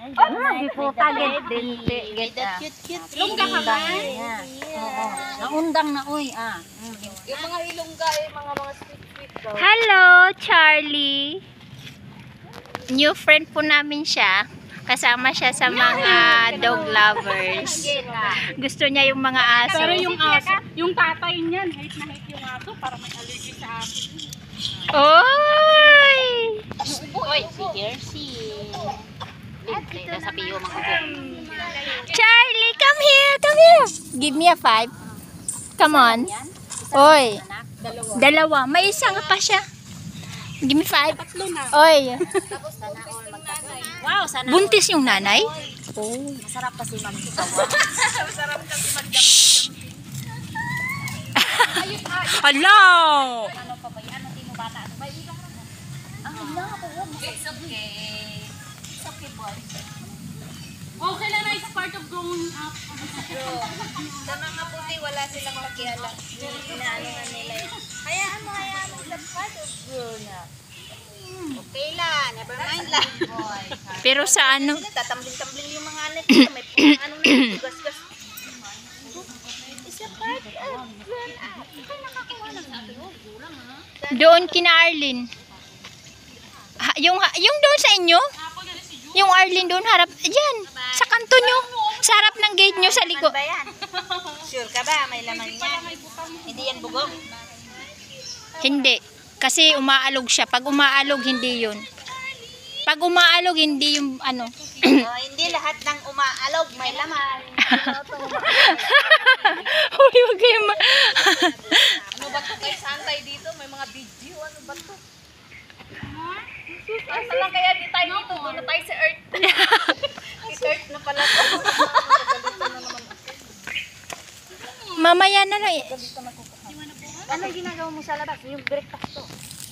Biputa get din get cute. Ilongga ka ba? Oo. Naundang na uy Yung mga ilongga ay mga sweet daw. Hello, Charlie. New friend po namin siya. Kasama siya sa mga dog lovers. Gusto niya yung mga aso. Pero yung aso, yung tatay niyan, hate na hate yung aso para may allergy sa aso. Oy! Oy, si Jersey. Nasa piyo mga Charlie, come here, come here. Give me a 5. Come on. Oy. Dalawa. May isa nga pa siya. Give me 5. Oy. Wow, sana. Buntis yung nanay? Masarap kasi magsawa. Hello! Ano pa ba yan? Ano tinubata? May ilang na. Ang ilang ako. It's okay. It's okay, boy. Okay lang na, it's part of growing up. Sa mga puti, wala silang pakialam. Inaano nga nila yun. Hayaan mo, it's part of grown up. Okay lang, never mind lang. Pero sa ano? Tatambling-tambling yung mga anak nila. May ano na, gas-gas. It's a part of grown up. Ikaw nakakuha ng gulang, ha? Doon kina Arlene. Yung doon sa inyo? Yung Arlene doon harap. Diyan. Sa kanto nyo. Sa harap ng gate nyo sa liko. Ba yan? Sure ka ba? May laman yan. Hindi yan bugong. Hindi. Kasi umaalog siya. Pag umaalog, hindi yun. Pag umaalog, hindi yung ano. Hindi lahat ng umaalog may laman. Uy, wag kayo Ano ba ito kay Santay dito? May mga video. Ano ba ito? Asa lang kaya di tayo dito? Doon na tayo sa Earth. Sa Earth na pala ito. Mamaya na lang. Anong ginagawa mo sa labas? Yung breakfast ko.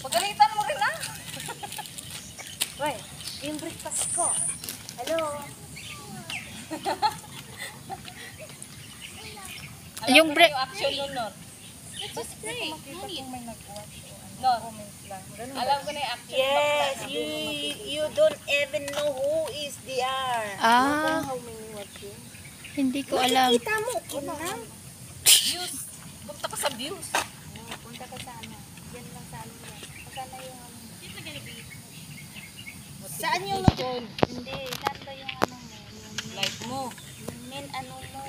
Pagalitan mo rin ah. Uy, yung breakfast ko. Hello? Yung break. Action nun, Nor. Just pray. Nor. Alam ko na yung action. Yes, you don't even know who is DR. Hindi ko alam. Kita mo, kinang. Views. Punta ka sa views. Punta ka sa ano. Yan lang sa ano. Kasana yung ano. Saan yung logon? Hindi, saan ba yung ano mo? Like mo. Yung main ano mo.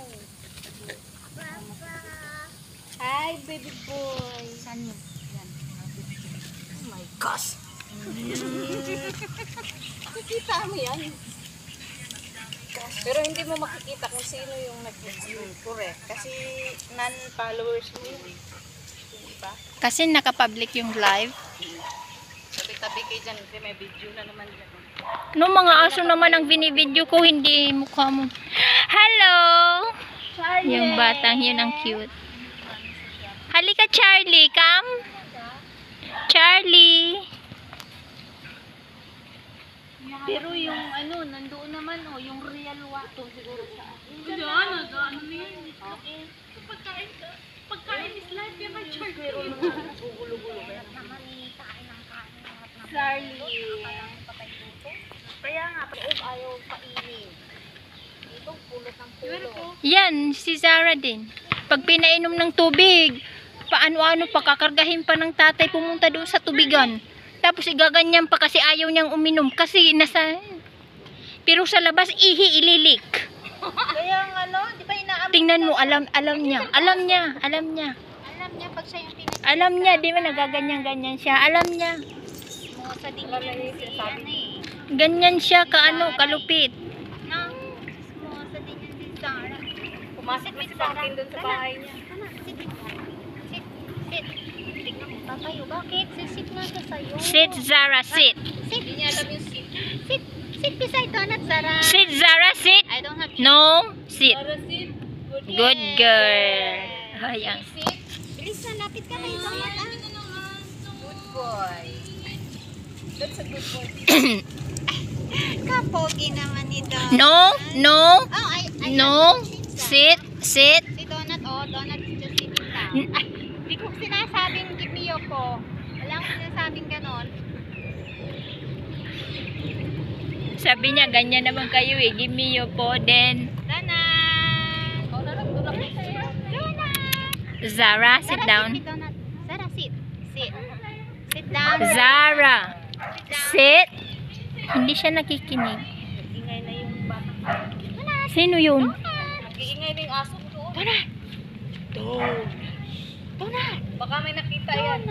Hi, baby boy. Saan yun? Yan. Oh my gosh. Nakikita mo yan. Pero hindi mo makikita kung sino yung nag-view. Correct. Kasi non-followers mo yun. Diba? Kasi nakapublic yung live. Tabi-tabi kayo dyan. Kasi may video na naman dyan. No, mga aso naman ang binibidyo ko, hindi mukha mo. Hello! Yung batang yun ang cute. Halika, Charlie. Come. Charlie. Pero yung ano, nandoon naman yung real wato siguro sa akin. Ano na yan? Pagkain is life, yan ang church. Pero nagugulo-gulo. Kaya naman kain ng kain. Charlie. Kaya nga, pag ayaw painin. Ito, pulot ng pulo. Yan, si Zara din. Pag pinainom ng tubig, paano-ano, pakakargahin pa ng tatay pumunta doon sa tubigan. Tapos igaganyan pa kasi ayaw niyang uminom. Kasi nasa... Pero sa labas, ililik. Kaya nga, no? Di ba inaamin? Tingnan mo, alam niya. Alam niya Alam niya pag siya yung pinag- Alam niya, di ba nagaganyan-ganyan siya. Alam niya. mo sa tingin niya si ano eh. Ganyan siya, kalupit. No? Mo sa tingin si Sarah. Pumasok na si Sarah doon sa bahay niya. Sana, sit. Sit. Tignan mo, tatayo. Bakit? Sit nga siya sa'yo. Sit, Zara, sit. Sit. Hindi niya alam yung sit. Sit beside Donut, Sarah. Sit, Zara, sit. I don't have No, sit. Sarah, sit. Good girl. Ayan. Sit. Bilis na, lapit ka kay Donut, ah. Good boy. That's a good boy. Kapogi naman ni Donut. No. Oh, I No. Sit. Si Donut, Donut is just sitting down. Ay, hindi ko sinasabing give me Yoko. Wala akong sinasabing ganon. Sabi niya, ganyan naman kayo eh. Give me your Poden. Donut! Oh, tulak mo sa'yo. Donut! Zara, sit down. Donut. Zara, sit. Sit. Sit down. Zara, sit. Hindi siya nakikinig. Ingay na yung bata. Sino yun? Nag-iingay na yung aso doon. Donut! Donut! Baka may nakita yan.